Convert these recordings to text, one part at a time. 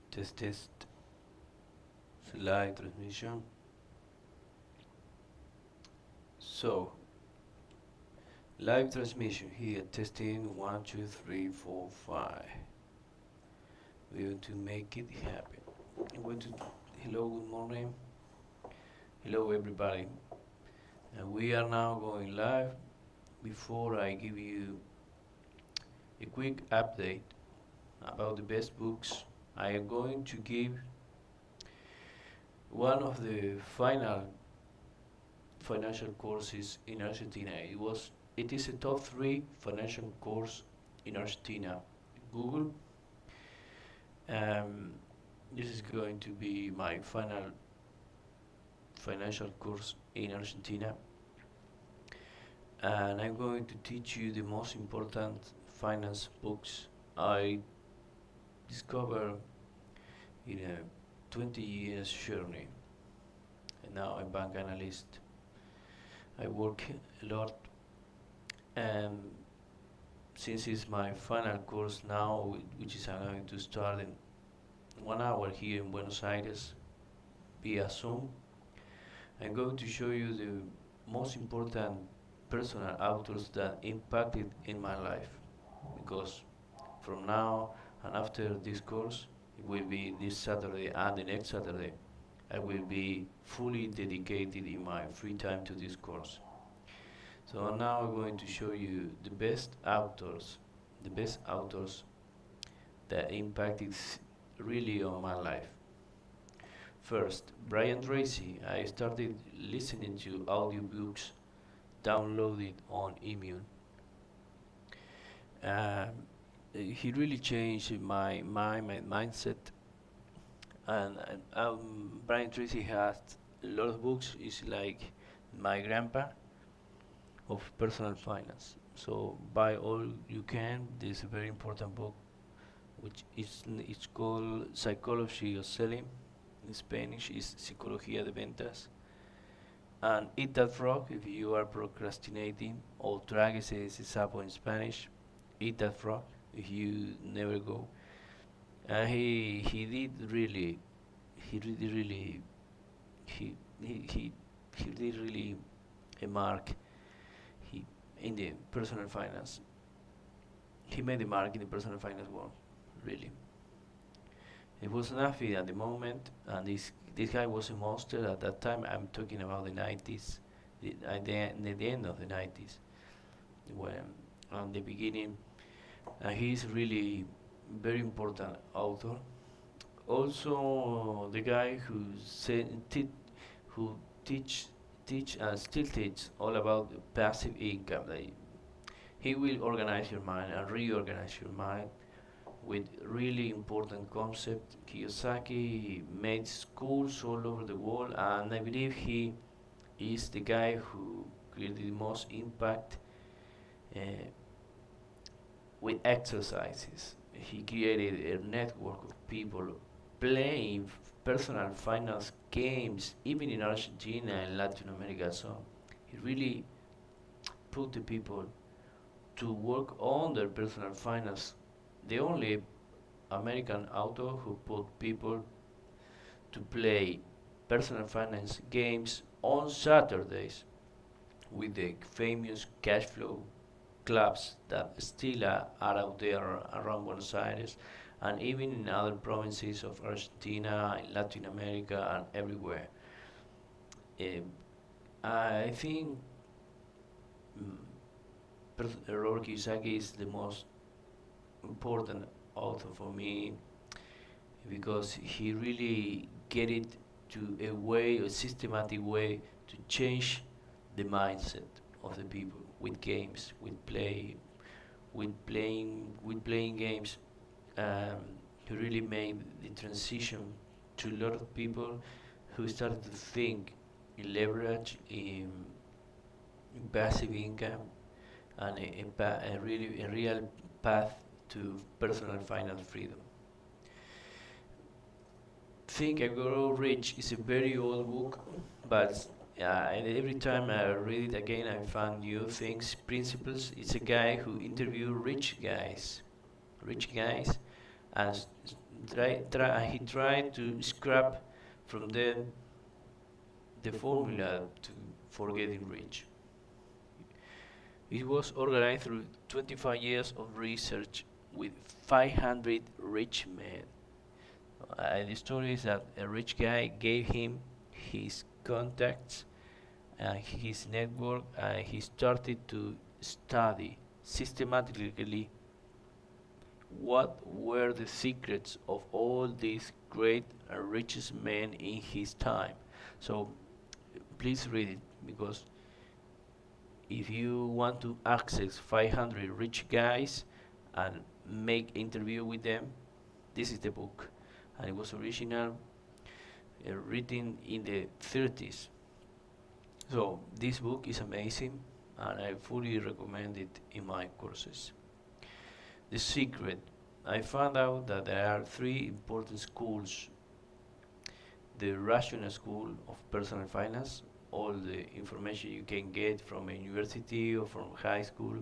Test. Live transmission. So, live transmission here. Testing 1, 2, 3, 4, 5. We want to make it happen. I'm going to. Hello, good morning. Hello, everybody. And we are now going live. Before I give you a quick update about the best books, I am going to give one of the final financial courses in Argentina. It is a top 3 financial course in Argentina. Google. This is going to be my final financial course in Argentina, and I'm going to teach you the most important finance books I discovered in a 20 years journey. And now I'm bank analyst. I work a lot, and since it's my final course now, which is I'm going to start in 1 hour here in Buenos Aires via Zoom, I'm going to show you the most important personal authors that impacted in my life, because from now and after this course, it will be this Saturday and the next Saturday, I will be fully dedicated in my free time to this course. So now I'm going to show you the best authors that impacted really on my life. First, Brian Tracy. I started listening to audiobooks downloaded on Immune. He really changed my mindset. And Brian Tracy has a lot of books. He's like my grandpa of personal finance. So buy all you can. This is a very important book, which it's called Psychology of Selling. In Spanish is Psicología de Ventas. And Eat That Frog if you are procrastinating, or Tráguese ese sapo in Spanish. Eat That Frog if you never go. And he did really a mark he in the personal finance. He made a mark in the personal finance world, really. It was nothing at the moment, and this guy was a monster at that time. I'm talking about the 90s, the end of the 90s, when on the beginning. He's really very important author. Also, the guy who teach and still teach all about passive income. He will organize your mind and reorganize your mind with really important concept. Kiyosaki made schools all over the world, and I believe he is the guy who created the most impact uh, with exercises. He created a network of people playing personal finance games, even in Argentina and Latin America. So he really put the people to work on their personal finance. The only American author who put people to play personal finance games on Saturdays with the famous cash flow clubs that still are out there around Buenos Aires, and even in other provinces of Argentina, in Latin America, and everywhere. I think Robert Kiyosaki is the most important author for me, because he really get it to a systematic way to change the mindset of the people with games, with playing games. He really made the transition to a lot of people who started to think in leverage, in passive income, and a real path to personal finance freedom. Think and Grow Rich is a very old book, but and every time I read it again, I find new things, principles. It's a guy who interviewed rich guys, and he tried to scrap from them the formula for getting rich. It was organized through 25 years of research with 500 rich men. The story is that a rich guy gave him his contacts and his network, and he started to study systematically what were the secrets of all these great and richest men in his time. So please read it, because if you want to access 500 rich guys and make interview with them, this is the book. And it was original, written in the 30s. So this book is amazing, and I fully recommend it in my courses. The secret. I found out that there are three important schools: the rational school of personal finance, all the information you can get from a university or from high school.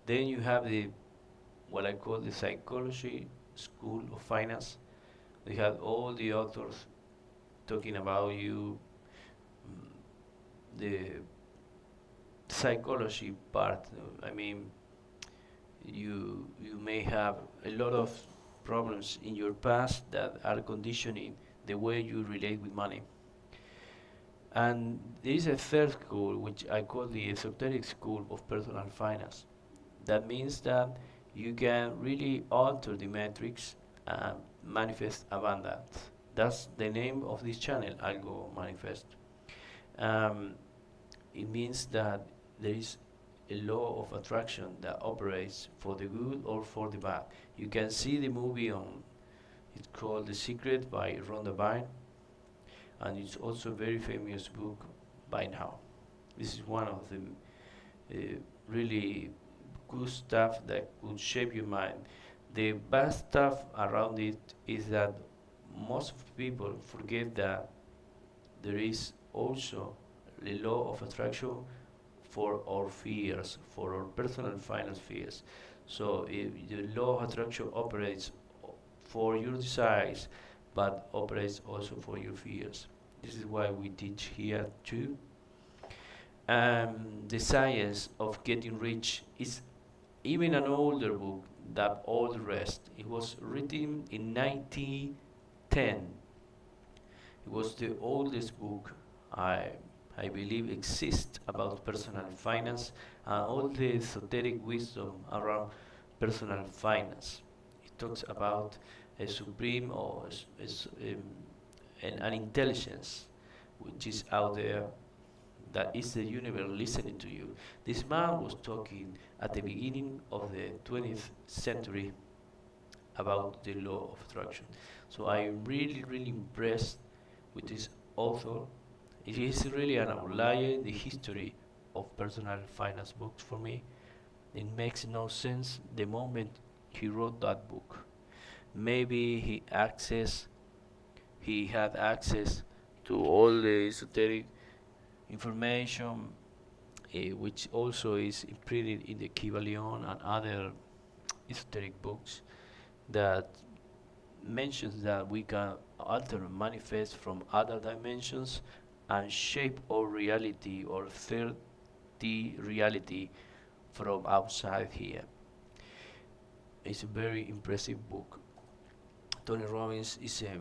Then you have the what I call the psychology school of finance. They have all the authors talking about you, the psychology part. I mean, you may have a lot of problems in your past that are conditioning the way you relate with money. And there is a third school, which I call the esoteric school of personal finance. That means that you can really alter the metrics and manifest abundance. That's the name of this channel, Algomoneyfest. Um, it means that there is a law of attraction that operates for the good or for the bad. You can see the movie on, it's called The Secret by Rhonda Byrne, and it's also a very famous book by now. This is one of the really good stuff that could shape your mind. The bad stuff around it is that most of people forget that there is also the law of attraction for our fears, for our personal finance fears. So if the law of attraction operates for your desires, but operates also for your fears. This is why we teach here too. The science of getting rich is even an older book than all the rest. It was written in 1910. It was the oldest book I believe exists about personal finance and all the esoteric wisdom around personal finance. It talks about a supreme or an intelligence which is out there, that is the universe listening to you. This man was talking at the beginning of the 20th century about the law of attraction. So I'm really, really impressed with this author. It is really an outlier in the history of personal finance books for me. It makes no sense the moment he wrote that book. Maybe he had access to all the esoteric information, which also is printed in the Kybalion and other esoteric books that mentions that we can alter and manifest from other dimensions and shape our reality or 3D reality from outside here. It's a very impressive book. Tony Robbins is a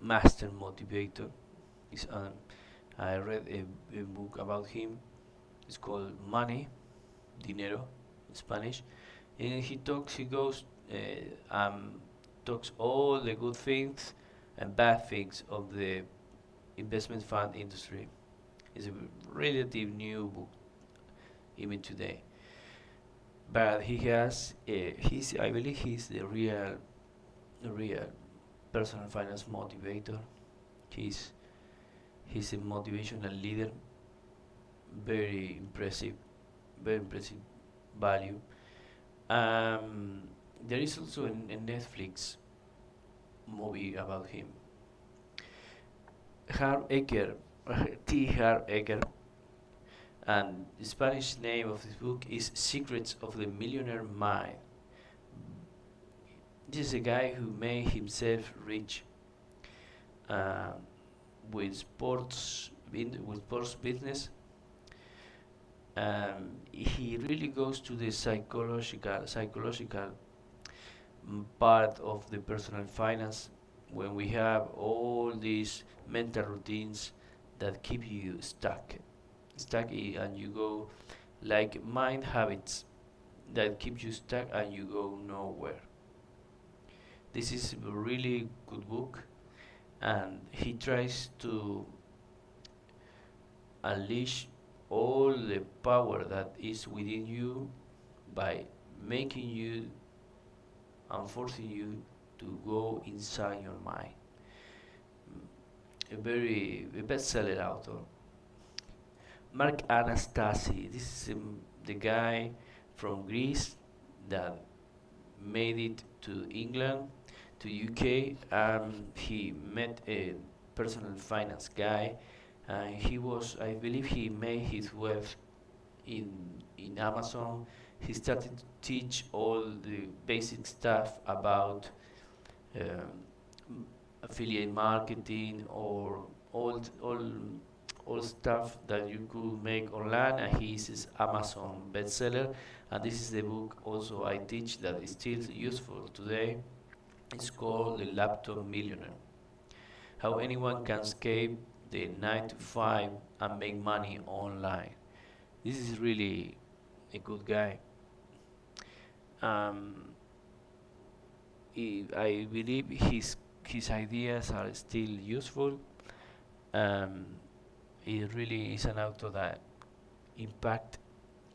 master motivator. I read a book about him. It's called Money, Dinero, in Spanish. And he goes, talks all the good things and bad things of the investment fund industry. It's a relative new book, even today. But he has, I believe he's the real personal finance motivator. He's a motivational leader. Very impressive value. There is also a Netflix movie about him. Har Aker, Har Aker, and the Spanish name of this book is Secrets of the Millionaire Mind. This is a guy who made himself rich uh, with sports business. He really goes to the psychological part of the personal finance when we have all these mental routines that keep you and you go like mind habits that keep you stuck and you go nowhere. This is a really good book, and he tries to unleash all the power that is within you by making you and forcing you to go inside your mind. A best-seller author. Mark Anastasia. This is the guy from Greece that made it to England, to UK. He met a personal finance guy. I believe, he made his wealth in Amazon. He started to teach all the basic stuff about affiliate marketing or all stuff that you could make online, and he is his Amazon bestseller. And this is the book also I teach that is still useful today. It's called The Laptop Millionaire: How Anyone Can Escape the 9 to 5 and Make Money Online. This is really a good guy. Um, I believe his ideas are still useful. Um, it really is an author that impact.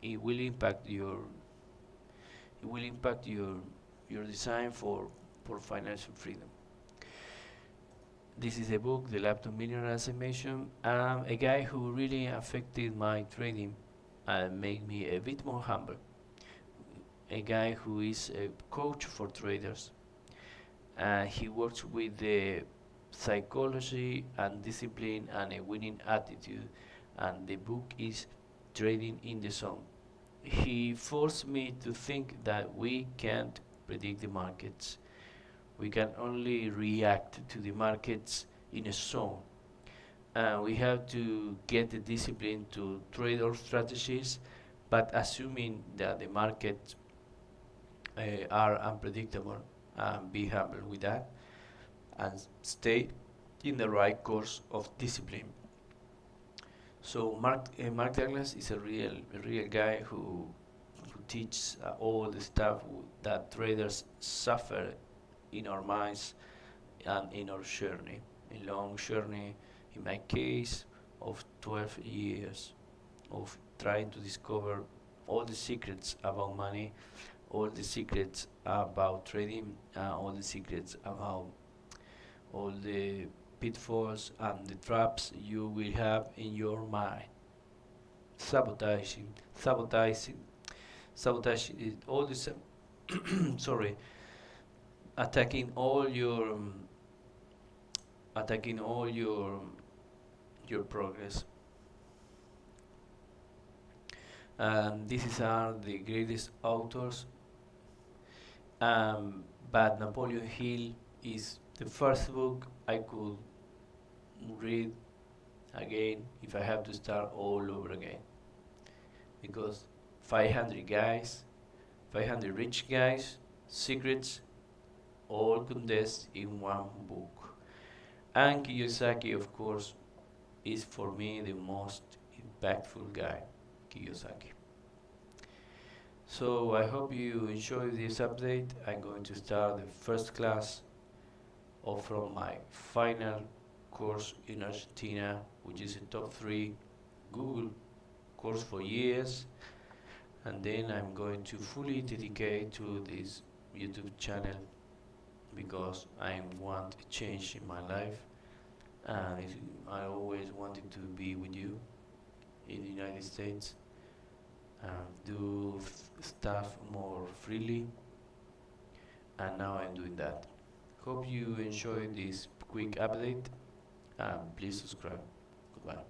It will impact your. It will impact your design for financial freedom. This is a book, The Laptop Millionaire, as I mentioned. A guy who really affected my trading and made me a bit more humble. A guy who is a coach for traders. He works with the psychology and discipline and a winning attitude. And the book is Trading in the Zone. He forced me to think that we can't predict the markets. We can only react to the markets in a zone. We have to get the discipline to trade our strategies, but assuming that the markets are unpredictable, be humble with that and stay in the right course of discipline. So Mark Douglas is a real guy who teaches all the stuff that traders suffer in our minds and in our journey, a long journey, in my case, of 12 years of trying to discover all the secrets about money, all the secrets about trading, all the secrets about all the pitfalls and the traps you will have in your mind. Sabotaging, sabotaging, sabotaging, all this, sorry, attacking all your attacking all your progress. These are the greatest authors, but Napoleon Hill is the first book I could read again if I have to start all over again, because 500 guys, 500 rich guys, secrets, all condensed in one book. And Kiyosaki, of course, is for me the most impactful guy, Kiyosaki. So I hope you enjoyed this update. I'm going to start the first class of from my final course in Argentina, which is a top 3 Google course for years. And then I'm going to fully dedicate to this YouTube channel because I want a change in my life, and I always wanted to be with you in the United States, do stuff more freely, and now I'm doing that. Hope you enjoyed this quick update, and please subscribe. Goodbye.